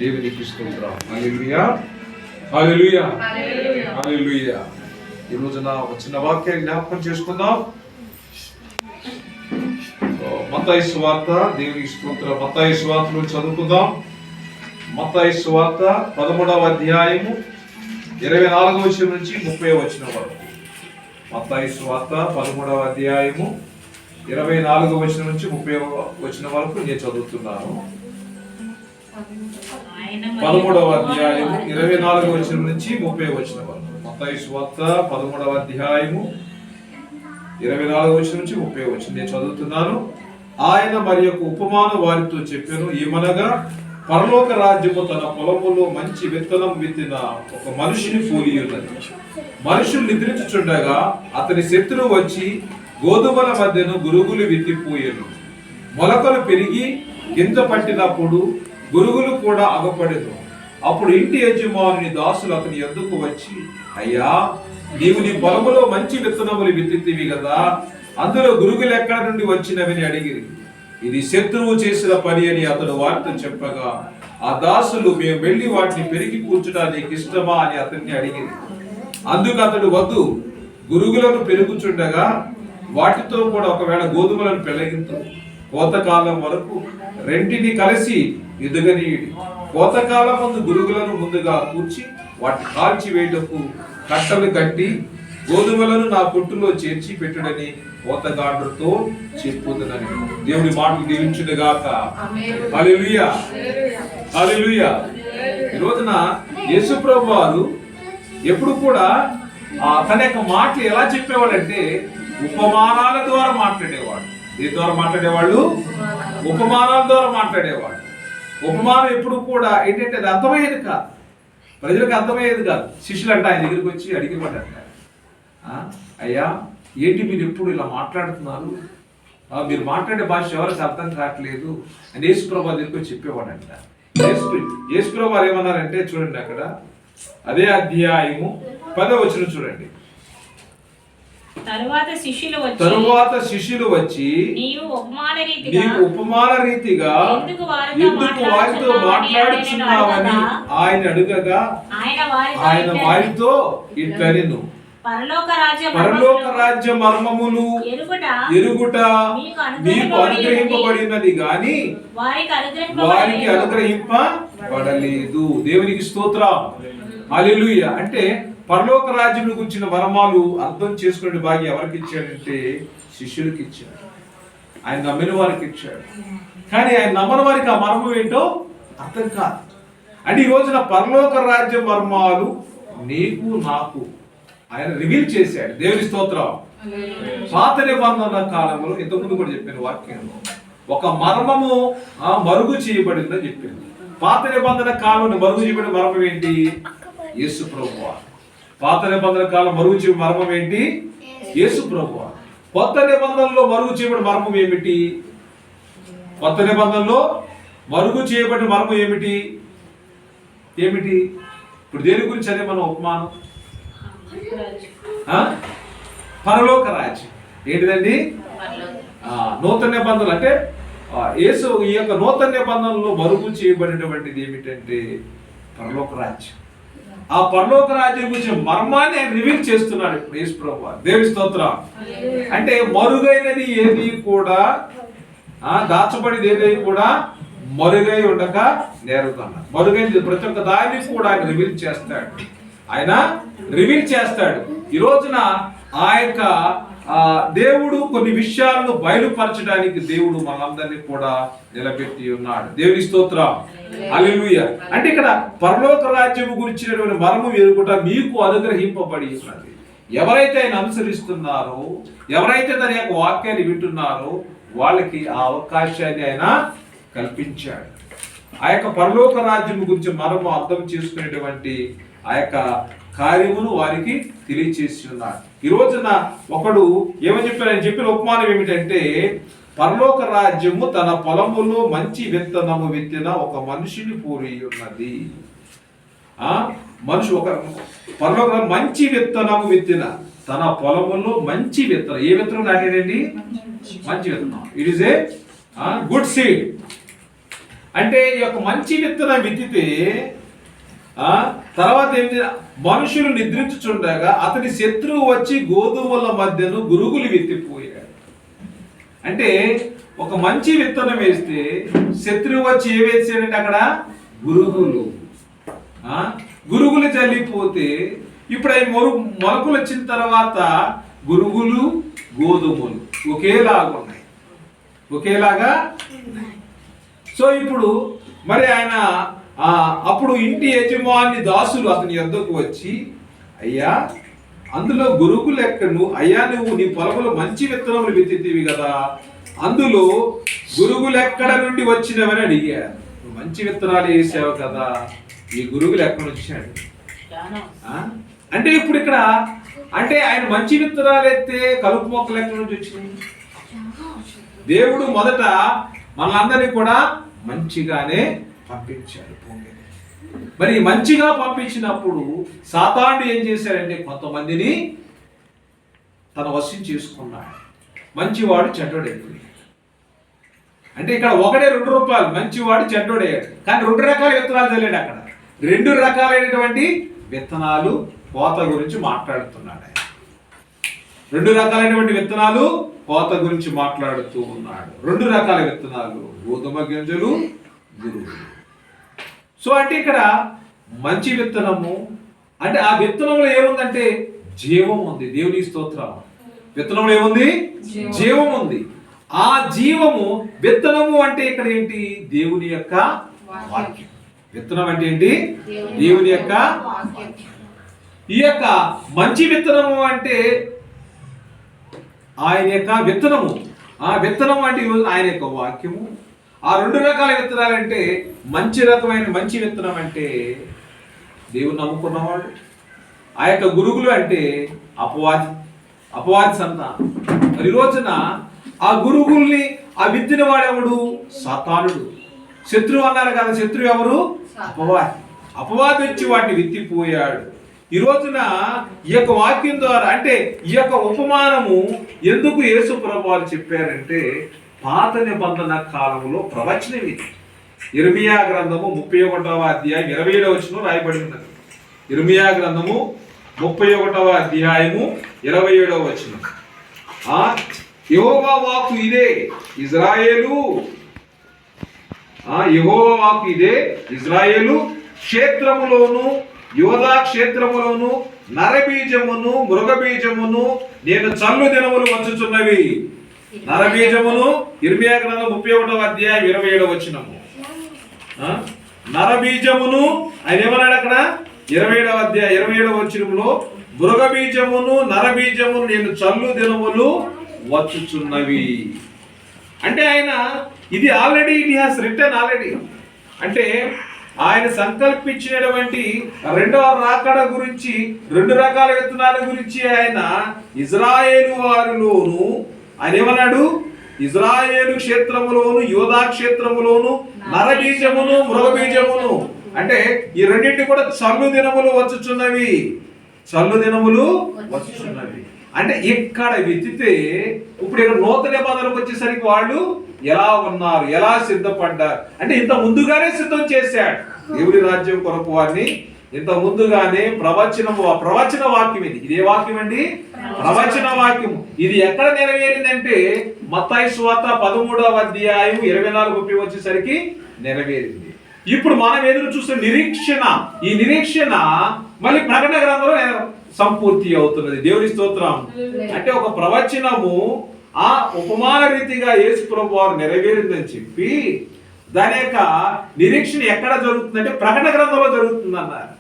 దేవునికి స్తోత్రం. హల్లెలూయా, హల్లెలూయా, హల్లెలూయా. ఈ రోజున ఒక చిన్న వాక్యాన్ని జ్ఞాపకం చేసుకుందాం. మత్తయి సువార్త, దేవునికి స్తోత్రం. మత్తయి సువార్తను చదువుకుందాం. మత్తయి సువార్త 13వ అధ్యాయము 24వ వచనం నుంచి 30వ వచనం వరకు. మత్తయి సువార్త 13వ అధ్యాయము 24వ వచనం నుంచి 30వ వచనం వరకు నేను చదువుతున్నాను. 13వ అధ్యాయము 24వ వచనం నుంచి 30వ వచనం వరకు. మత్తయి సువార్త 13వ అధ్యాయము 24వ వచనం నుంచి 30వ వచనం నేను చదువుతున్నాను. ఆయన మరి యొక్క ఉపమానం వారితో చెప్పాను, ఏమనగా పరలోక రాజ్యము తన పొలములో మంచి విత్తనం విత్తిన ఒక మనిషిని పోలి ఉన్నది. మనుషులు నిద్రించుచుండగా అతని శత్రువు వచ్చి గోధుమల మధ్యను గురుగులు విత్తిపోయాను. మొలకలు పెరిగి గింజ పట్టినప్పుడు గురుగులు కూడా అగపడెను. అప్పుడు ఇంటి యజమానుని దాసులు అతని యొద్దకు వచ్చి, అయ్యా, నీవు నీ పొలములో మంచి విత్తనములు విత్తితివి కదా, అందులో గురుగులు ఎక్కడ నుండి వచ్చినవని అడిగిరి. ఇది శత్రువు చేసిన పని అని అతడు వారితో చెప్పగా, ఆ దాసులు, మేము వెళ్ళి వాటిని పెరిగి కూర్చడానికి ఇష్టమా అని అతన్ని అడిగింది. అందుకు అతడు, వద్దు, గురుగులను పెరుగుచుండగా వాటితో కూడా ఒకవేళ గోధుమలను పెళ్ళగించు, కోతకాలం వరకు రెంటిని కలిసి ఎదుగనీయుడి. కోతకాలం ముందు గురుగులను ముందుగా కూర్చి వాటిని కాల్చి వేయటకు కట్టలు కట్టి గోధుమలను నా కొట్టులో చేర్చి పెట్టుడని కోతగాడుతో చెప్పుదనని. దేవుడి మాటలు దీవించునుగాక. హల్లెలూయా, హల్లెలూయా. ఈ రోజున యేసుప్రభు వారు ఎప్పుడు కూడా తన యొక్క మాటలు ఎలా చెప్పేవాడంటే ఉపమానాల ద్వారా మాట్లాడేవాడు. ఏ ద్వారా మాట్లాడేవాళ్ళు? ఉపమానాల ద్వారా మాట్లాడేవాడు. ఉపమానం ఎప్పుడు కూడా ఏంటంటే అది అర్థమయ్యేది కాదు, ప్రజలకు అర్థమయ్యేది కాదు. శిష్యులు అంటే ఆయన దగ్గరికి వచ్చి అడిగినమాట, అయ్యా, ఏంటి మీరు ఎప్పుడు ఇలా మాట్లాడుతున్నారు, మీరు మాట్లాడే భాష ఎవరికి అర్థం కావట్లేదు అని యేసుప్రభు దగ్గరికి వచ్చి చెప్పేవాడంట. యేసుప్రభు వారు ఏమన్నారంటే, చూడండి అక్కడ అదే అధ్యాయము 10వ వచనం చూడండి. తరువాత శిష్యులు వచ్చి నీవు ఉపమాన రీతిగా ఎందుకు వారితో మాట్లాడుచున్నావని ఆయన అడుగగా, ఆయన వారితో ఇట్లనెను, పరలోక రాజ్య మర్మములు ఎరుగుట మీకు అనుగ్రహింపబడినది గాని వారికి అనుగ్రహింపబడలేదు. దేవునికి స్తోత్రం. హల్లెలూయా. అంటే పరలోక రాజ్యం గురించిన మర్మాలు అర్థం చేసుకునే భాగ్యం ఎవరికి ఇచ్చాడంటే శిష్యులకి ఇచ్చాడు. ఆయన నమ్మిన వారికి ఇచ్చాడు. కానీ ఆయన నమ్మని వారికి ఆ మర్మం ఏంటో అర్థం కాదు. అంటే ఈ రోజున పరలోక రాజ్య మర్మాలు నీకు నాకు ఆయన రివీల్ చేశాడు. దేవుని స్తోత్రం. పాత నిబంధన కాలంలో ఇంతకుముందు కూడా చెప్పాను వాక్యంలో ఒక మర్మము మరుగు చేయబడిందని చెప్పింది. పాత నిబంధన కాలంలో మరుగు చేయబడిన మర్మం ఏంటి? యేసు ప్రభువు. పాత నిబంధన కాలం మరుగు చేయబడిన మర్మం ఏంటి? యేసు ప్రభువు. కొత్త నిబంధనలో మరుగు చేయబడిన మర్మం ఏమిటి? కొత్త నిబంధనలో మరుగు చేయబడిన మర్మం ఏమిటి? ఇప్పుడు దేని గురించి అనే మనం ఉపమానం? పరలోక రాజ్యం ఏంటిదండి? నూతన నిబంధనలు అంటే యేసు ఈ యొక్క నూతన నిబంధనలో మరుగు చేయబడినటువంటిది ఏమిటంటే పరలోక రాజ్యం. ఆ పరలోక రాజ్యం గురించి మర్మాన్ని ఆయన రివీల్ చేస్తున్నాడు ఇప్పుడు యేసు ప్రభువు. దేవుని స్తోత్రం. అంటే మరుగైనది ఏది కూడా దాచబడిది ఏది కూడా మరుగై ఉండక నేరుతున్నా. మరుగైనది ప్రతి ఒక్క దాన్ని కూడా ఆయన రివీల్ చేస్తాడు. ఆయన రివీల్ చేస్తాడు. ఈ రోజున ఆ యొక్క దేవుడు కొన్ని విషయాలను బయలుపరచడానికి దేవుడు మనందరినీ కూడా నిలబెట్టి ఉన్నాడు. దేవుని స్తోత్రం. హల్లెలూయా. అంటే ఇక్కడ పరలోక రాజ్యము గురించినటువంటి మర్మం ఎరుగుట మీకు అనుగ్రహింపబడి ఉన్నది. ఎవరైతే ఆయన అనుసరిస్తున్నారో, ఎవరైతే తన యొక్క వాక్యాన్ని వింటున్నారో వాళ్ళకి ఆ అవకాశాన్ని ఆయన కల్పించాడు. ఆ యొక్క పరలోక రాజ్యము గురించి మర్మం అర్థం చేసుకునేటువంటి ఆ యొక్క కార్యమును వారికి తెలియచేసి ఉన్నాడు. ఈ రోజున ఒకడు ఏమని చెప్పారు? ఆయన చెప్పిన ఉపమానం ఏమిటంటే, పరలోక రాజ్యము తన పొలములో మంచి విత్తనము విత్తిన ఒక మనిషిని పోలి ఉన్నది. మనిషి ఒక పరలోక మంచి విత్తనము విత్తిన తన పొలములో మంచి విత్తనం. ఏ విత్తనం నాటేనండి? మంచి విత్తనం. It is a good seed అంటే ఈ యొక్క మంచి విత్తనం విత్తితే తర్వాత ఏంటి, మనుషులు నిద్రించుచుండగా అతని శత్రువు వచ్చి గోధుమల మధ్యను గురుగులు విత్తిపోయాడు. అంటే ఒక మంచి విత్తనం వేస్తే శత్రువు వచ్చి ఏ వేసాడంటే అక్కడ గురుగులు గురుగులు చల్లిపోతే ఇప్పుడు అవి మొలకలు వచ్చిన తర్వాత గురుగులు గోధుమలు ఒకేలాగా ఉన్నాయి, ఒకేలాగా. సో ఇప్పుడు మరి ఆయన అప్పుడు ఇంటి యజమాని దాసులు అతని యొద్దకు వచ్చి, అయ్యా అందులో గురుగులు ఎక్కడు, అయ్యా నువ్వు నీ పొలంలో మంచి విత్తనములు విత్తితివి కదా, అందులో గురుగులు ఎక్కడ నుండి వచ్చినవని అడిగారు. నువ్వు మంచి విత్తనాలు వేసావు కదా, ఈ గురుగులు ఎక్కడ వచ్చాడు అంటే ఇప్పుడు ఇక్కడ అంటే ఆయన మంచి విత్తనాలు ఎత్తే కలుపు మొక్కలు ఎక్కడి నుంచి వచ్చినాయి? దేవుడు మొదట మనందరినీ కూడా మంచిగానే పంపించాడు. మరి మంచిగా పంపించినప్పుడు సాతానుడు ఏం చేశాడంటే కొంతమందిని తన వశం చేసుకున్నాడు. మంచివాడు చెడ్డోడైపోయాడు. అంటే ఇక్కడ ఒకటే 2 రూపాయలు, మంచివాడు చెడ్డోడయ్యాడు. కానీ 2 రకాల విత్తనాలు తెలియదు అక్కడ. 2 రకాలైనటువంటి విత్తనాలు కోత గురించి మాట్లాడుతున్నాడు ఆయన. 2 రకాలైనటువంటి విత్తనాలు కోత గురించి మాట్లాడుతూ ఉన్నాడు. 2 రకాల విత్తనాలు, గోధుమ గింజలు, గురుగులు. సో అంటే ఇక్కడ మంచి విత్తనము అంటే ఆ విత్తనంలో ఏముందంటే జీవం ఉంది. దేవుని స్తోత్రం. విత్తనంలో ఏముంది? జీవం ఉంది. ఆ జీవము విత్తనము అంటే ఇక్కడ ఏంటి? దేవుని యొక్క వాక్యం. విత్తనం అంటే ఏంటి? దేవుని యొక్క వాక్యం. ఈ యొక్క మంచి విత్తనము అంటే ఆయన యొక్క విత్తనము. ఆ విత్తనం అంటే ఈరోజు ఆయన యొక్క వాక్యము. ఆ 2 రకాల విత్తనాలు అంటే మంచి రకమైన మంచి విత్తనం అంటే దేవుని నమ్ముకున్నవాడు. ఆ యొక్క గురుగులు అంటే అపవాది సంతానం. మరి ఈ రోజున ఆ గురుగుల్ని ఆ విత్తిన వాడెవడు? సాతానుడు. శత్రువు అన్నారు కదా, శత్రువు ఎవరు? అపవాది వచ్చి వాటిని విత్తిపోయాడు. ఈ రోజున ఈ యొక్క వాక్యం ద్వారా అంటే ఈ యొక్క ఉపమానము ఎందుకు యేసు ప్రభువారు చెప్పారంటే పాత నిబంధన కాలంలో ప్రవచనం ఇది. ఇర్మియా గ్రంథము 31వ అధ్యాయం 27వ వచనం రాయబడి ఉన్నది. ఇర్మియా గ్రంథము 31వ అధ్యాయము 27వ వచనం. యెహోవా వాక్కు ఇదే ఇజ్రాయేలు, యెహోవా వాక్కు ఇదే ఇజ్రాయేలు, క్షేత్రములోను యోధా క్షేత్రములోను నరబీజమును మృగబీజమును నేను చల్లు దినములు వచ్చుచున్నవి. నరబీజమును ఇర్మియా గ్రంథం 31వ అధ్యాయం 27వ వచనము. నరబీజమును ఆయన ఏమన్నాడు అక్కడ 27వ అధ్యాయం 27వ వచనంలో, మృగబీజమును నరబీజమును నేను చల్లు దినములు వచ్చుచున్నవి. అంటే ఆయన ఇది already it has written already. అంటే ఆయన సంకల్పించినటువంటి 2వ రాకడ గురించి 2 రకాల విత్తనాల గురించి ఆయన ఇజ్రాయేలు వారిలోను ఆయన ఏమన్నాడు? ఇజ్రాయేలు క్షేత్రములోను యోధా క్షేత్రములోను నరబీజమును మృగబీజమును అంటే ఈ రెండింటి కూడా చల్లు దినములు వచ్చుచున్నవి. చల్లు దినములు వచ్చుచున్నవి అంటే ఇక్కడ విత్తితే ఇప్పుడు ఇక్కడ నూతన నిబంధనకు వచ్చేసరికి వాళ్ళు ఎలా ఉన్నారు, ఎలా సిద్ధపడ్డారు అంటే ఇంత ముందుగానే సిద్ధం చేశాడు. దేవుడి రాజ్యం కొరకు వారిని ఇంత ముందుగానే ప్రవచన వాక్యం ఇది. ఇదే వాక్యం అండి, ప్రవచన వాక్యం. ఇది ఎక్కడ నెరవేరిందంటే మత్తయి సువార్త 13వ అధ్యాయం 24-30 వచ్చేసరికి నెరవేరింది. ఇప్పుడు మనం ఎదురు చూస్తున్న నిరీక్షణ, ఈ నిరీక్షణ మళ్ళీ ప్రకటన గ్రంథంలో సంపూర్తి అవుతున్నది. దేవుని స్తోత్రం. అంటే ఒక ప్రవచనము ఆ ఉపమాన రీతిగా యేసు ప్రభువు వారు నెరవేరిందని చెప్పి దాని యొక్క నిరీక్షణ ఎక్కడ జరుగుతుందంటే ప్రకటన గ్రంథంలో జరుగుతుంది అన్నారు.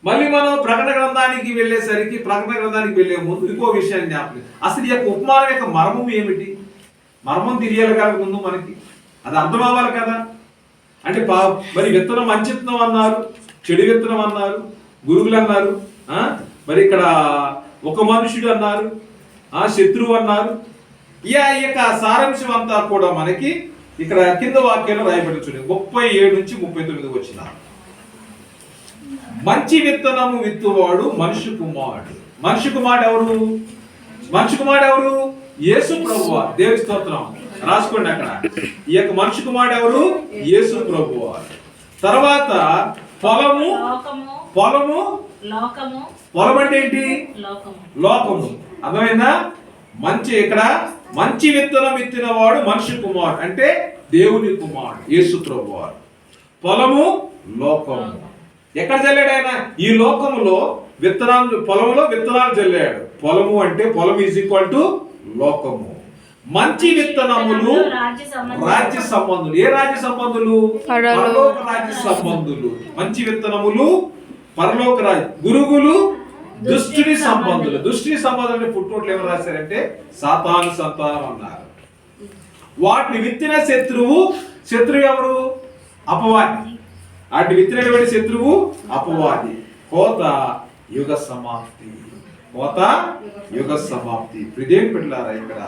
మళ్ళీ మనం ప్రకటన గ్రంథానికి వెళ్ళేసరికి ప్రకటన గ్రంథానికి వెళ్లే ముందు ఇంకో విషయాన్ని జ్ఞాపకం. అసలు ఈ యొక్క ఉపమానం యొక్క మర్మం ఏమిటి? మర్మం తెలియాలి కదా ముందు మనకి, అది అర్థం అవ్వాలి కదా. అంటే మరి విత్తనం మంచి విత్తనం అన్నారు, చెడు విత్తనం అన్నారు, గురుగులు అన్నారు, మరి ఇక్కడ ఒక మనుషుడు అన్నారు, శత్రువు అన్నారు. ఈ యొక్క సారాంశం అంతా కూడా మనకి ఇక్కడ కింద వాక్యాలు రాయబడి చూడండి. 37-39 వచ్చిన మంచి విత్తనము విత్తువాడు మనిషి కుమారుడు. మనిషి కుమారుడు ఎవరు? మనిషి కుమారుడు ఎవరు? యేసు ప్రభువారు. దేవుని స్తోత్రం. రాసుకోండి అక్కడ. ఈ యొక్క మనిషి కుమారుడు ఎవరు? యేసు ప్రభువారు. తర్వాత పొలము. పొలము పొలం అంటే ఏంటి? లోకము. అర్థమైందా? మంచి ఇక్కడ మంచి విత్తనం విత్తిన వాడు మనిషి కుమారుడు అంటే దేవుని కుమారుడు యేసు ప్రభువారు. పొలము లోకము. ఎక్కడ చల్లాడు ఆయన? ఈ లోకములో విత్తనాలు, పొలంలో విత్తనాలు చల్లాడు. పొలము అంటే పొలం ఈజ్ ఈక్వల్ టు లోకము. మంచి విత్తనములు రాజ్య సంబంధులు. ఏ రాజ్య సంబంధులు? పరలోక రాజ్య సంబంధులు. మంచి విత్తనములు పరలోక రాజ్య. గురుగులు దుష్టుని సంబంధులు. దుష్టుని సంబంధులు పుట్టోట్లు ఎవరు రాశారంటే సాతాను సంతానం అన్నారు. వాటిని విత్తిన శత్రువు. శత్రువు ఎవరు? అపవాది. వాటిని విత్తినటువంటి శత్రువు అపవాది. కోత యుగ సమాప్తి. కోత యుగ సమాప్తి. ప్రిదేవి పెట్టారా ఇక్కడ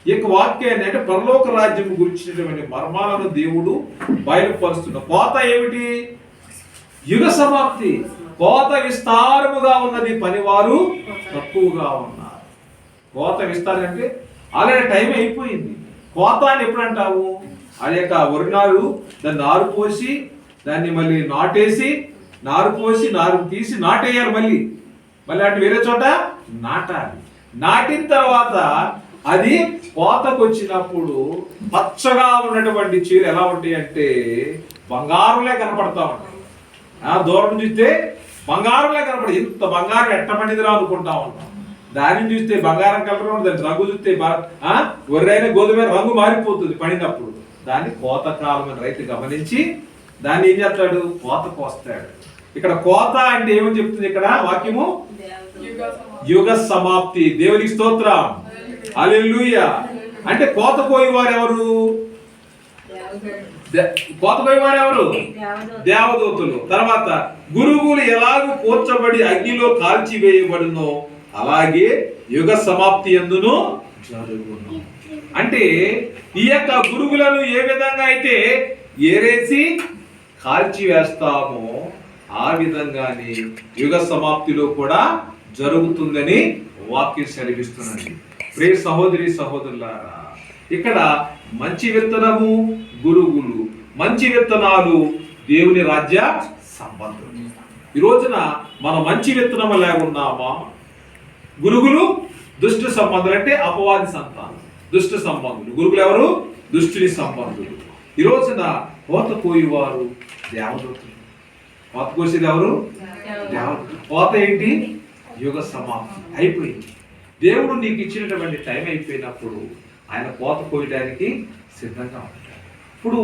ఈ యొక్క వాక్యాన్ని అంటే పరలోక రాజ్యం గురించినటువంటి మర్మాలను దేవుడు బయలుపరుస్తున్న. కోత ఏమిటి? యుగ సమాప్తి. కోత విస్తారముగా ఉన్నది, పనివారు తక్కువగా ఉన్నారు. కోత విస్తారం అంటే ఆల్రెడీ టైం అయిపోయింది. కోత అని ఎప్పుడు అంటావు? అది యొక్క వరినారు దాన్ని నారు పోసి దాన్ని మళ్ళీ నాటేసి, నారు పోసి నారు తీసి నాటేయాలి. మళ్ళీ అటు వేరే చోట నాటాలి. నాటిన తర్వాత అది కోతకు వచ్చినప్పుడు పచ్చగా ఉన్నటువంటి చీర ఎలా ఉంటాయి అంటే బంగారులే కనపడతా ఉంటాయి. దూరం చూస్తే బంగారులే కనపడి, ఇంత బంగారం ఎట్ట పండిదిరా అనుకుంటా ఉంటాం. దానిని చూస్తే బంగారం కలర్ ఉంటుంది, దాని రంగు చూస్తే ఒర్రైన గోధుమ రంగు మారిపోతుంది పడినప్పుడు. దాన్ని కోతకాలం అని రైతు గమనించి దాన్ని ఏం చేస్తాడు? కోత కోస్తాడు. ఇక్కడ కోత అంటే ఏమని చెప్తుంది ఇక్కడ వాక్యము? యుగ సమాప్తి. దేవునికి స్తోత్రం. హల్లెలూయా. అంటే కోత కోయవారు ఎవరు? కోత కోయవారు ఎవరు? దేవదూతలు. తర్వాత గురుగులు ఎలాగూ కూర్చబడి అగ్నిలో కాల్చివేయబడునో అలాగే యుగ సమాప్తి యందును జరుగును. అంటే ఈ యొక్క గురుగులను ఏ విధంగా అయితే ఏరేసి కాల్చి వేస్తామో ఆ విధంగానే యుగ సమాప్తిలో కూడా జరుగుతుందని వాక్యం సెలవిస్తున్నది. ప్రియ సహోదరి సహోదరులారా, ఇక్కడ మంచి విత్తనము గురుగులు. మంచి విత్తనాలు దేవుని రాజ్య సంబంధం. ఈ రోజున మనం మంచి విత్తనం లేకున్నామా? గురుగులు దుష్ట సంబంధులు అంటే అపవాది సంతానం, దుష్ట సంబంధులు. గురుగులు ఎవరు? దుష్టుని సంబంధులు. ఈ రోజున కోత కోయవారు దేవదూతలు. కోత కోసేది ఎవరు? దేవదూతలు. కోత ఏంటి? యుగ సమాప్తి అయిపోయింది. దేవుడు నీకు ఇచ్చినటువంటి టైం అయిపోయినప్పుడు ఆయన కోత కోయడానికి సిద్ధంగా ఉంటాడు. ఇప్పుడు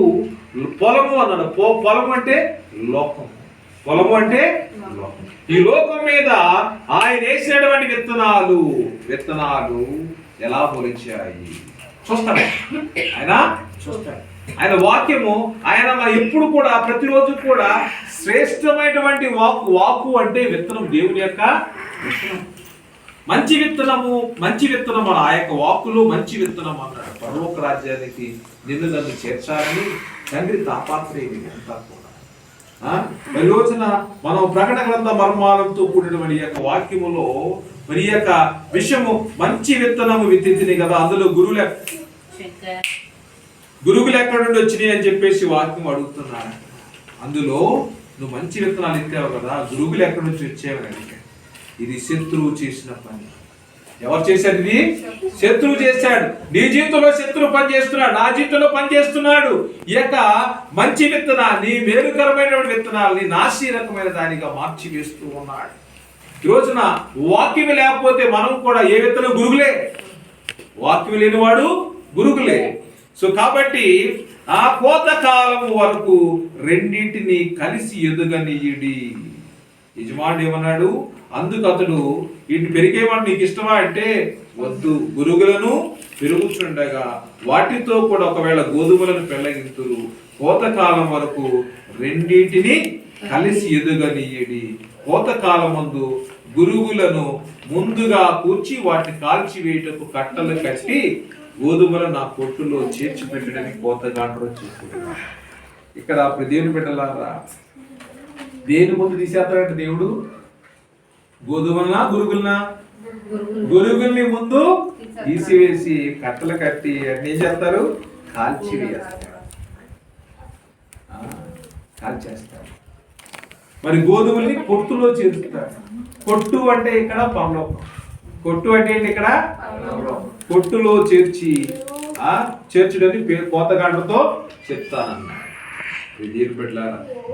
పొలము అన్నాడు. పొలము అంటే లోకం. పొలము అంటే లోకం. ఈ లోకం మీద ఆయన వేసినటువంటి విత్తనాలు ఎలా మొలిచాయి చూస్తాడు ఆయన. చూస్తాడు ఆయన వాక్యము. ఆయన ఎప్పుడు కూడా ప్రతిరోజు కూడా శ్రేష్టమైనటువంటి వాక్కు అంటే విత్తనం. దేవుని యొక్క విత్తనం. మంచి విత్తనము ఆ యొక్క వాక్కులో మంచి విత్తనం అన్నాడు. పరలోక రాజ్యానికి నన్ను చేర్చాలని తండ్రి తాపాత్రయం అంతా కూడా. మరి రోజున మనం ప్రకటన గ్రంథ మర్మాలంతో కూడినటువంటి యొక్క వాక్యములో మరి యొక్క విషయము మంచి విత్తనము విత్తింది కదా. అందులో గురుగులు ఎక్కడి నుండి వచ్చినాయి అని చెప్పేసి వాక్యం అడుగుతున్నాడు. అందులో నువ్వు మంచి విత్తనాలు ఎత్తావు కదా, గురుగులు ఎక్కడి నుంచి వచ్చావని అడిగాడు. ఇది శత్రువు చేసిన పని. ఎవరు చేశాడు? ఇది శత్రువు చేశాడు. నీ జీవితంలో శత్రువు పని చేస్తున్నాడు, నా జీవితంలో పని చేస్తున్నాడు. ఈ యొక్క మంచి విత్తనాన్ని, మేలుకరమైన విత్తనాలని నాశీరకమైన దానిగా మార్చి వేస్తూ ఉన్నాడు. ఈ రోజున వాక్యం లేకపోతే మనం కూడా ఏ విత్తనం? గురుగులే. వాక్యం లేనివాడు గురుగులే. సో కాబట్టి ఆ కోత కాలం వరకు రెండింటిని కలిసి ఎదుగనియుడి. యజమానుడు ఏమన్నాడు? అందుకు అతడు వీటిని పెరిగేవాడు నీకు ఇష్టమా అంటే వద్దు. గురుగులను పెరుగుచుండగా వాటితో కూడా ఒకవేళ గోధుమలను పెళ్ళగింతురు. కోతకాలం వరకు రెండింటిని కలిసి ఎదుగనియడి. కోతకాలం ముందు గురుగులను ముందుగా కూర్చి వాటిని కాల్చి వేయటకు కట్టలు కట్టి గోధుమలను నా కొట్టులో చేర్చి పెట్టడానికి కోతగాండ్రు చూస్తున్నాడు. ఇక్కడ దేవుని బిడ్డలారా, దేని ముందు తీసేస్తాడంటే దేవుడు? గోధుమలనా గురుగులనా? గురుగుల్ని ముందు తీసివేసి కట్టలు కట్టి అన్ని ఏం చేస్తారు? కాల్చివేస్తారు. కాల్చేస్తారు. మరి గోధుమల్ని కొట్టులో చేరుస్తారు. కొట్టు అంటే ఇక్కడ పరలోకం. కొట్టు అంటే ఏంటి? ఇక్కడ కొట్టులో చేర్చి చేర్చుడని కోతగాండ్రతో చెప్తానన్నా.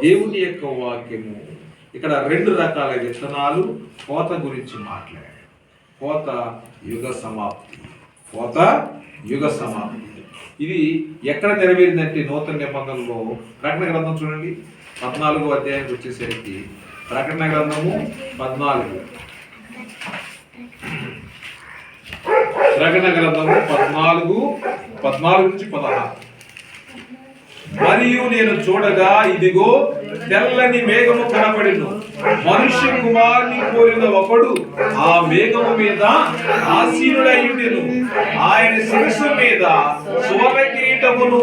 దేవుని యొక్క వాక్యము ఇక్కడ 2 రకాల విత్తనాలు కోత గురించి మాట్లాడాడు. కోత యుగ సమాప్తి. కోత యుగ సమాప్తి. ఇది ఎక్కడ నెరవేరిందంటే నూతన నిబంధనలో ప్రకటన గ్రంథం చూడండి 14వ అధ్యాయానికి వచ్చేసరికి ప్రకటన గ్రంథము 14. ప్రకటన గ్రంథము 14 నుంచి 16. మరియు నేను చూడగా ఇదిగో తెల్లని మేఘము కనబడెను. మనుష్య కుమారుని పోలిన ఒకడు ఆ మేఘము మీద ఆసీనుడై ఉండెను. ఆయన శిరస్సు మీద సువర్ణ కిరీటమును,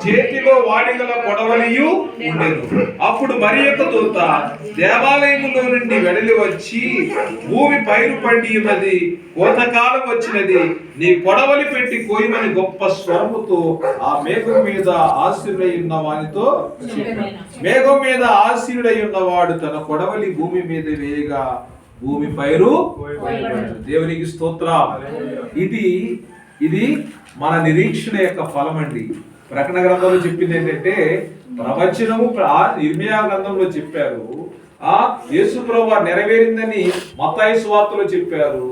చేతిలో వాడిగల కొడవలియు ఉండెను. అప్పుడు మరి యొక్క దూత దేవాలయములో నుండి వెడలి వచ్చి, భూమి పైరు పండి ఉన్నది, కోతకాలం వచ్చినది, నీ కొడవలి పెట్టి కోయమని గొప్ప స్వరముతో ఆ మేఘం మీద ఆశీనుడై ఉన్న వానితో చెప్పాను. మేఘం మీద ఆశీనుడై ఉన్నవాడు తన కొడవలి భూమి మీద వేయగా భూమి పైరు దేవునికి స్తోత్రం. ఇది మన నిరీక్షణ యొక్క ఫలం అండి. ప్రకటన గ్రంథంలో చెప్పింది ఏంటంటే ప్రవచనము ఇర్మియా గ్రంథంలో చెప్పారు. యేసు ప్రభువు నెరవేరిందని మత్తయి సువార్తలో చెప్పారు.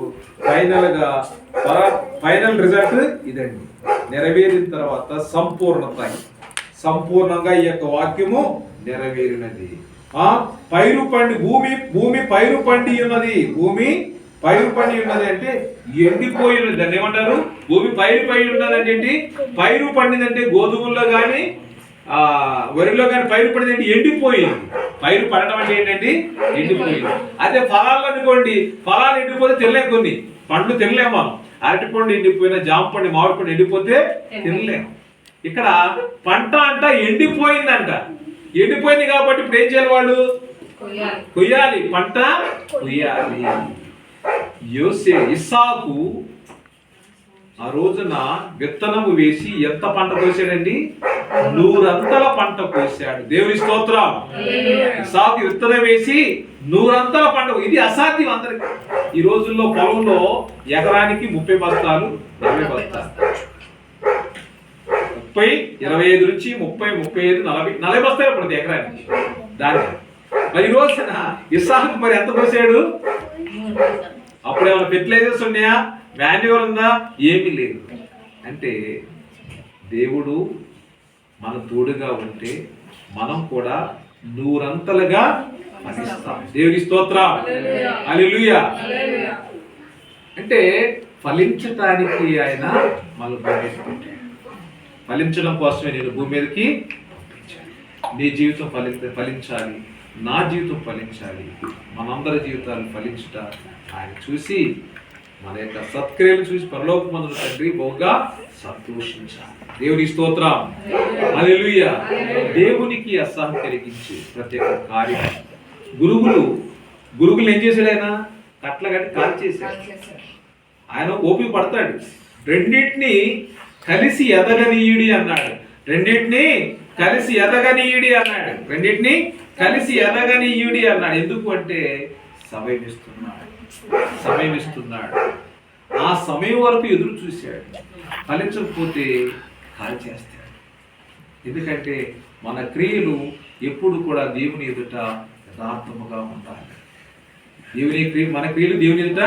ఫైనల్ రిజల్ట్ ఇదండి. నెరవేరిన తర్వాత సంపూర్ణంగా ఈ యొక్క వాక్యము నెరవేరినది. పైరు పండి భూమి పైరు పండి ఉన్నది. భూమి పైరు పండి ఉన్నది అంటే ఎండిపోయి ఉన్నది. దాన్ని ఏమంటారు? భూమి పైరు ఉన్నది అంటే ఏంటి? పైరు పండిందంటే గోధుమల్లో కానీ వరిలో కానీ పైరు పడిందంటే ఎండిపోయింది. పైరు పడటం అంటే ఏంటండి? ఎండిపోయింది. అదే ఫలాలు అనుకోండి, ఫలాలు ఎండిపోతే తినలేము. కొన్ని పండ్లు తినలేము మనం. అరటి పండు ఎండిపోయినా, జామ పండు, మామిడి పండు ఎండిపోతే తినలేము. ఇక్కడ పంట అంట ఎండిపోయిందంట. ఎండిపోయింది కాబట్టి ఇప్పుడు ఏం చేయాలి? వాళ్ళు కొయ్యాలి. పంట కొయ్యాలి. ఇస్సాకు ఆ రోజున విత్తనము వేసి ఎంత పంట కోసాడండి? 100 పంట కోసాడు. దేవుని స్తోత్రం. ఇస్సాకు విత్తనం వేసి 100 పంట. ఇది అసాధ్యం అందరికి. ఈ రోజుల్లో పొలంలో ఎకరానికి 30 బస్తాలు, 40 బస్తాలు, 30, 25 నుంచి 30, 35, 40 బస్తాలు పడుతుంది ఎకరానికి. దాన్ని మరి ఈ రోజున ఇస్సాకు మరి ఎంత కోసాడు? అప్పుడు ఏమైనా ఫెర్టిలైజర్స్ ఉన్నాయా? మాన్యూర్ ఉందా? ఏమీ లేదు. అంటే దేవుడు మన తోడుగా ఉంటే మనం కూడా 100 ఫలిస్తాం. దేవుని స్తోత్రం. హల్లెలూయా. అంటే ఫలించటానికి ఆయన మనల్ని పంపిస్తాడు. ఫలించడం కోసమే నేను భూమి మీదకి పంపించాను. నీ జీవితం ఫలించాలి, నా జీవితం ఫలించాలి, మనందరి జీవితాలు ఫలించుట ఆయన చూసి, మన యొక్క సత్క్రియలు చూసి పరలోకమందున తండ్రి బహుగా సంతోషించాలి. దేవుని స్తోత్రం. హల్లెలూయా. దేవునికి అసహ్యం కలిగించే ప్రత్యేక కార్యం. గురుగులు ఏం చేశాడు? ఆయన కట్ల కట్టి కాల్చేశాడు. ఆయన ఓపిక పడతాడు. రెండింటిని కలిసి ఎదగనీయుడి అన్నాడు. రెండింటిని కలిసి ఎదగనీయుడి అన్నాడు. ఎందుకు అంటే సమయం ఇస్తున్నాడు. ఆ సమయం వరకు ఎదురు చూశాడు. ఫలించకపోతే కాల్ చేస్తాడు. ఎందుకంటే మన క్రియలు ఎప్పుడు కూడా దేవుని ఎదుట యథార్థముగా ఉండాలి. మన క్రియలు దేవుని ఎదుట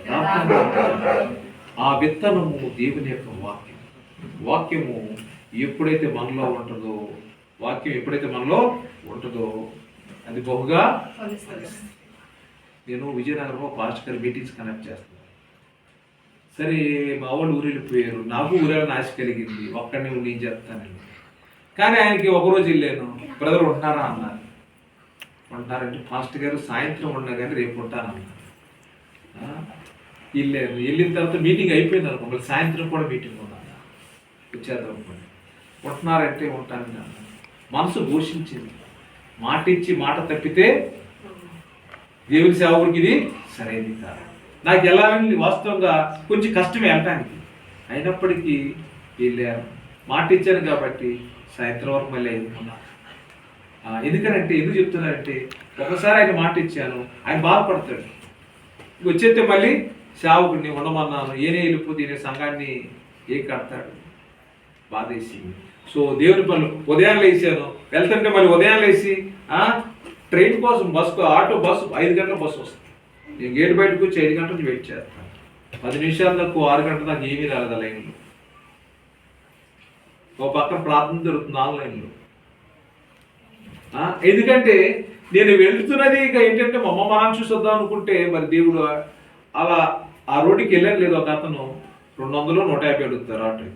యథార్థముగా ఉండాలి. ఆ విత్తనము దేవుని యొక్క వాక్యము ఎప్పుడైతే మనలో ఉంటుందో అది బహుగా. నేను విజయనగరంలో పాస్టర్ గారి మీటింగ్స్ కండక్ట్ చేస్తున్నాను. సరే, మా వాళ్ళు ఊరు వెళ్ళిపోయారు. నాకు ఊరేళ్ళని ఆశ కలిగింది. ఒక్కడిని ఉండి ఏం చేస్తానండి. కానీ ఆయనకి ఒకరోజు వెళ్ళాను. బ్రదర్ ఉంటున్నారా అన్నారు. ఉంటారంటే పాస్టర్ గారు సాయంత్రం ఉన్నా కానీ రేపు ఉంటానన్నారు. వెళ్ళిన తర్వాత మీటింగ్ అయిపోయింది అనుకో, సాయంత్రం కూడా మీటింగ్ ఉన్నాను. వచ్చేద్దాం అనుకోండి. ఉంటున్నారంటే ఉంటానని అన్నారు. మనసు ఘోషించింది. మాట ఇచ్చి మాట తప్పితే దేవుని సేవకుడికి ఇది సరైనది కాదు. నాకు వెళ్ళాలని వాస్తవంగా కొంచెం కష్టమే వెళ్ళటానికి. అయినప్పటికీ వెళ్ళాను. మాట ఇచ్చాను కాబట్టి సాయంత్రం వరకు మళ్ళీ ఉన్నారు. ఎందుకనంటే ఎందుకు చెప్తున్నారంటే, ఒకసారి ఆయన మాట ఇచ్చాను, ఆయన బాధపడతాడు. వచ్చేస్తే మళ్ళీ సేవకుడిని ఉండమన్నాను, ఏనే వెళ్ళిపోతే ఈయన సంఘాన్ని ఏ కడతాడు, బాధేసింది. సో దేవుని పనులు ఉదయాన్నే వేసాను, వెళ్తుంటే మళ్ళీ ఉదయాన్నే వేసి ట్రైన్ కోసం ఆటో బస్సు 5 గంటల బస్సు వస్తుంది. నేను గేట్ బయటకు వచ్చి 5 గంటల నుంచి వెయిట్ చేస్తాను. 10 నిమిషాల దాకా 6 గంటల దాకా ఏమీ రాలేదు ఆ లైన్లో. ఒక పక్కన ప్రార్థన జరుగుతుంది ఆన్లైన్లో. ఎందుకంటే నేను వెళ్తున్నది ఇక ఏంటంటే మా అమ్మ మనం చూసొద్దాం అనుకుంటే, మరి దేవుడు అలా ఆ రోడ్డుకి వెళ్ళాను లేదు. ఒక అతను 200 150 అడుగుతారు ఆటో,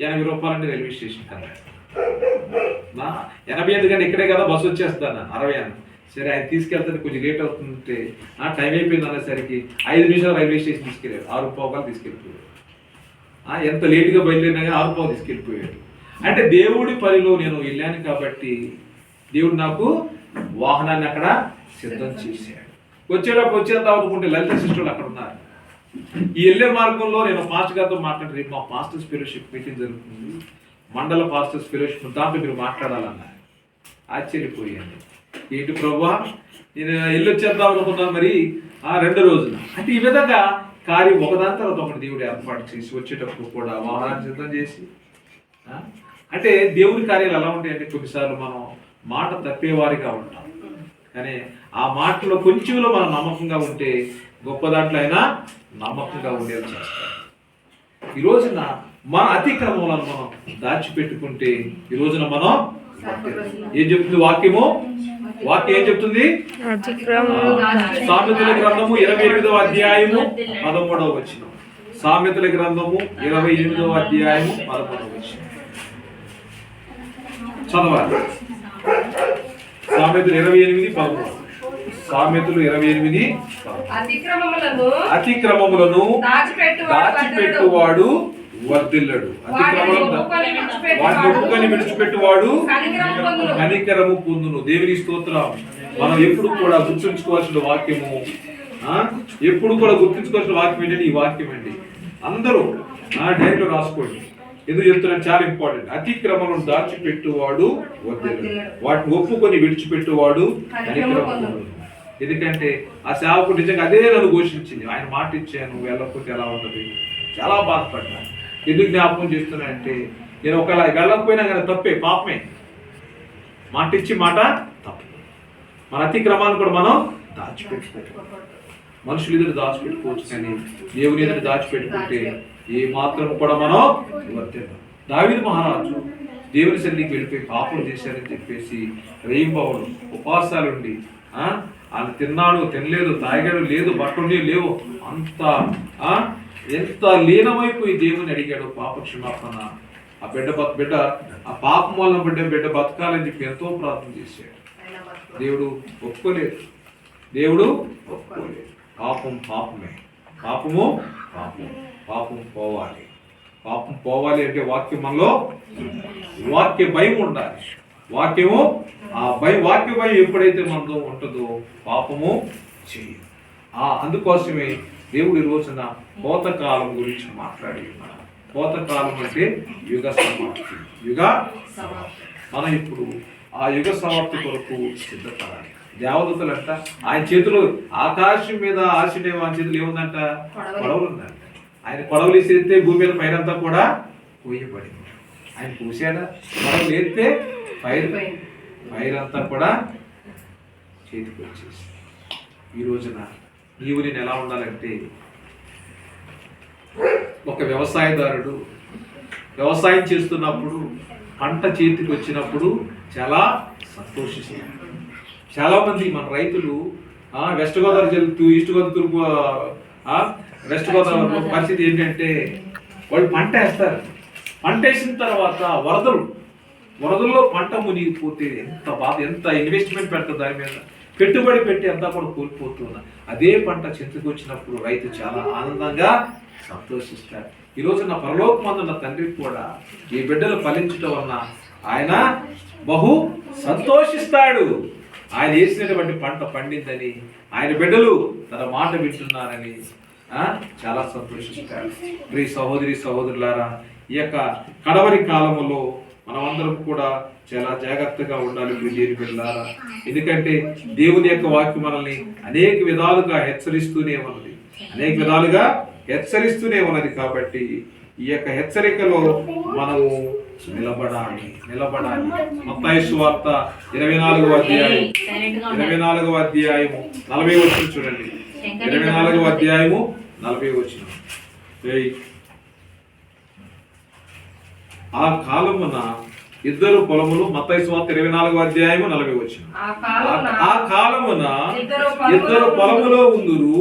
80 రూపాయలు అంటే రైల్వే స్టేషన్ కదా. 80 ఎందుకంటే ఇక్కడే కదా బస్సు వచ్చేస్తాను 60 అని. సరే ఆయన తీసుకెళ్తాను, కొంచెం లేట్ అవుతుంటే టైం అయిపోయింది అనేసరికి 5 నిమిషాలు రైల్వే స్టేషన్ తీసుకెళ్ళారు. 6 రూపాయలు తీసుకెళ్ళిపోయాడు. ఎంత లేటుగా బయలుదేరినా 6 రూపాయలు తీసుకెళ్ళిపోయాడు. అంటే దేవుడి పనిలో నేను వెళ్ళాను కాబట్టి దేవుడు నాకు వాహనాన్ని అక్కడ సిద్ధం చేశాడు. వచ్చేద్దాం అనుకుంటే లలిత సిస్టర్లు అక్కడ ఉన్నారు. ఈ వెళ్ళే మార్గంలో నేను పాస్టర్ గారితో మాట్లాడి, రేపు మా పాస్టర్స్ ఫెలోషిప్ మీటింగ్ జరుగుతుంది, మండల పాస్టర్స్ ఫెలోషిప్, దాంట్లో మీరు మాట్లాడాలన్నారు. ఆశ్చర్యపోయాను. ఏంటి ప్రభువా, నేను వెళ్ళొచ్చేద్దాం అనుకున్నాను మరి 2 రోజులు. అంటే ఈ విధంగా కార్యం ఒకదాని తర్వాత ఒకటి దేవుడు ఏర్పాటు చేసి వచ్చేటప్పుడు కూడా వాహనాన్ని సిద్ధం చేసి, అంటే దేవుడి కార్యాలు ఎలా ఉంటాయంటే కొన్నిసార్లు మనం మాట తప్పేవారిగా ఉంటాం, కానీ ఆ మాటలో కొంచెంలో మనం నమ్మకంగా ఉంటే గొప్ప దాంట్లో అయినా నమ్మకంగా ఉండేది చేస్తాం. ఈ రోజున మన అతిక్రమములను మనం దాచిపెట్టుకుంటే ఈ రోజున మనం ఏం చెప్తుంది వాక్యం ఏం చెప్తుంది? సామెతల గ్రంథము 28వ అధ్యాయము 13వ వచనం. సామెతల గ్రంథము 28వ అధ్యాయము 13వ వచనం చదవాలి. సామెతలు 28:13. సామెతలు 28:13. అతిక్రమములను దాచిపెట్టువాడు వర్ధిల్లడు, వాటిని విడిచిపెట్టువాడు కనికరము పొందును. దేవుని స్తోత్రం. మనం ఎప్పుడు కూడా గుర్తుంచుకోవాల్సిన వాక్యము, ఎప్పుడు కూడా గుర్తుంచుకోవాల్సిన వాక్యం ఏంటంటే ఈ వాక్యం అండి. అందరూ డైరీలో రాసుకోండి. ఎందుకు చెప్తున్నాను, చాలా ఇంపార్టెంట్. అతిక్రమలను దాచిపెట్టువాడు వర్ధిల్లడు, వాటిని ఒప్పుకొని విడిచిపెట్టువాడు కనికరము పొందును. ఎందుకంటే ఆ సేవకుడు నిజంగా అదే నన్ను ఘోషించింది. ఆయన మాట ఇచ్చాను, వెళ్ళకపోతే ఎలా ఉంటుంది, చాలా బాధపడ్డాను. ఎందుకు జ్ఞాపకం చేస్తున్నానంటే, నేను ఒకవేళ వెళ్ళకపోయినా కానీ తప్పే, పాపమే. మాట ఇచ్చి మాట తప్పు. మన అతిక్రమాన్ని కూడా మనం దాచిపెట్టుకోవచ్చు. మనుషులు ఎదురు దాచిపెట్టుకోవచ్చు, కానీ దేవుని ఎదురు దాచిపెట్టుకుంటే ఏ మాత్రం కూడా మనం వర్తిల్లం. దావీదు మహారాజు దేవుని సన్నిధికి వెళ్ళిపోయి పాపం చేశారని చెప్పేసి రేయింబవలు ఉపవాసాలుండి, ఆయన తిన్నాడు, తినలేదు, తాగాడు, లేదు, బట్టలు లేవు, అంత ఎంత లీనమైపోయి దేవుని అడిగాడు పాప క్షమాపణ. ఆ బిడ్డ ఆ పాపం వల్ల బిడ్డ బతకాలని చెప్పి ఎంతో ప్రార్థన చేశాడు. దేవుడు ఒప్పుకోలేదు. పాపం పాపమే, పాపము పాపం పోవాలి. పాపం పోవాలి అంటే వాక్యం మనలో వాక్య భయం ఉండాలి. వాక్యము వాక్య భయం ఎప్పుడైతే మనతో ఉంటుందో పాపము చేయదు. అందుకోసమే దేవుడి రోజున కోతకాలం గురించి మాట్లాడి ఉన్నాడు. కోతకాలం అంటే యుగ సమాప్తి. మనం ఇప్పుడు ఆ యుగ సమాప్తి కొరకు సిద్ధపడాలి. దేవదూతలు అంట ఆయన చేతులు ఆకాశం మీద ఆశీర్వాదం, ఆయన చేతులు ఏముందంట, కొడవలు ఉందంట. ఆయన కొడవలు వేసేస్తే భూమి మీద పైరంతా కూడా పోయబడింది. ఆయన పూసాడా? కొడవలు వేస్తే పైరంతా కూడా చేతికి వచ్చేసి. ఈ రోజున నీవు నేను ఎలా ఉండాలంటే, ఒక వ్యవసాయదారుడు వ్యవసాయం చేస్తున్నప్పుడు పంట చేతికి వచ్చినప్పుడు చాలా సంతోషిస్తారు. చాలా మంది మన రైతులు వెస్ట్ గోదావరి జిల్లా, ఈస్ట్ గోదావరి, తూర్పు వెస్ట్ గోదావరి పరిస్థితి ఏంటంటే, వాళ్ళు పంట వేస్తారు. పంట వేసిన తర్వాత వరదల్లో పంట మునిగిపోతే ఎంత బాధ, ఎంత ఇన్వెస్ట్మెంట్ పెడతారు దాని మీద, పెట్టుబడి పెట్టి అంతా కూడా కోల్పోతున్నా. అదే పంట చేతికి వచ్చినప్పుడు రైతు చాలా ఆనందంగా సంతోషిస్తాడు. ఈరోజు నా పరలోకమందున్న తండ్రి కూడా ఈ బిడ్డలు ఫలించడం వలన ఆయన బహు సంతోషిస్తాడు. ఆయన వేసినటువంటి పంట పండిందని, ఆయన బిడ్డలు తన మాట వింటున్నారని చాలా సంతోషిస్తారు. ప్రియ సహోదరి సహోదరులారా, ఈ యొక్క కడవరి కాలములో మనమందరం కూడా చాలా జాగ్రత్తగా ఉండాలి ప్రియమైన బిడ్డలారా. ఎందుకంటే దేవుని యొక్క వాక్యం మనల్ని అనేక విధాలుగా హెచ్చరిస్తూనే ఉన్నది కాబట్టి ఈ యొక్క హెచ్చరికలో మనము నిలబడాలి. మత్తయి సువార్త 24వ అధ్యాయం 40వ వచనం చూడండి. 24వ అధ్యాయము 40వ వచనం. ఆ కాలమున ఇద్దరు పొలములు, మత్తయి సువార్త 24వ అధ్యాయము 40వ వచనం. ఆ కాలమున ఇద్దరు పొలములో ఉందురు,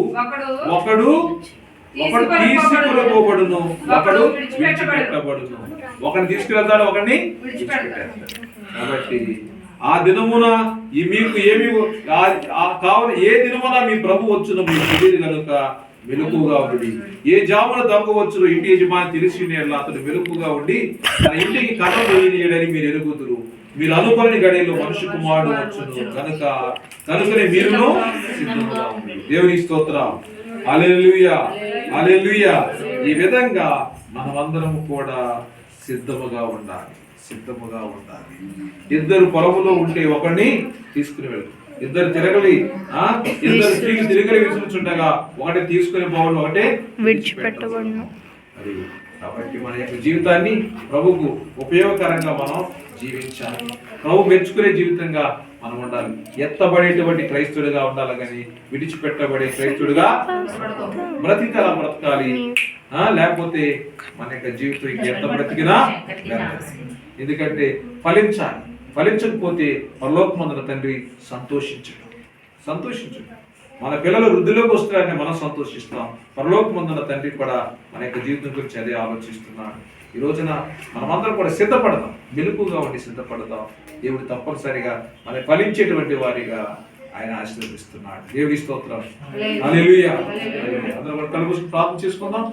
ఒకడు తీసుకుపోబడును, ఒకడు విడిచిపెట్టబడును. ఒకడిని తీసుకువెళ్తాడు, ఒకడిని విడిచిపెట్టాడు. కాబట్టి ఆ దినమున మీకు ఏమి కావున ఏ దినమున మీ ప్రభు వచ్చును మీకు తెలియదు కనుక మెలకుగా ఉండి, ఏ జామున దొంగ వచ్చును ఇంటి యజమాని తెలిసి అతడు మెలకుగా ఉండి తన ఇంటికి కథ పోయినని మీరు ఎరుగుదురు. మీరు అనుకోని గడియలో మనుష్య కుమారుడు వచ్చును కనుకనే మీరును సిద్ధముగా ఉండి. దేవుని స్తోత్రం. హల్లెలూయా, హల్లెలూయా. ఈ విధంగా మనమందరం కూడా సిద్ధముగా ఉండాలి. ఇద్దరు పొలములో ఉంటే ఒకడిని తీసుకుని వెళ్ళు. ఇద్దరు తిరగలి విసురుచుండగా ఒకటి తీసుకుని పోవడం, ఒకటే విడిచిపెట్టబడును. మరి కాబట్టి మన యొక్క జీవితాన్ని ప్రభుకు ఉపయోగకరంగా మనం జీవించాలి. ప్రభు మెచ్చుకునే జీవితంగా మనం ఉండాలి. ఎత్తబడేటువంటి క్రైస్తవుడిగా ఉండాలి, కానీ విడిచిపెట్టబడే క్రైస్తవుడిగా బ్రతకాలి. లేకపోతే మన యొక్క జీవితం ఎంత బ్రతికినా, ఎందుకంటే ఫలించకపోతే పరలోకమందున తండ్రి సంతోషించడు. మన పిల్లలు వృద్ధిలోకి వస్తారని మనం సంతోషిస్తాం. పరలోకమందున తండ్రి కూడా మన యొక్క జీవితం గురించి అదే ఆలోచిస్తున్నాడు. ఈ రోజున మనమందరం కూడా సిద్ధపడదాం, మెలకుగా ఉండి సిద్ధపడదాం. దేవుడు తప్పనిసరిగా మన ఫలించేటువంటి వారిగా ఆయన ఆశీర్వదిస్తున్నాడు. దేవుడి స్తోత్రం. హల్లెలూయా. అందరం కళ్ళు మూసుకొని ప్రార్థన చేసుకుందాం.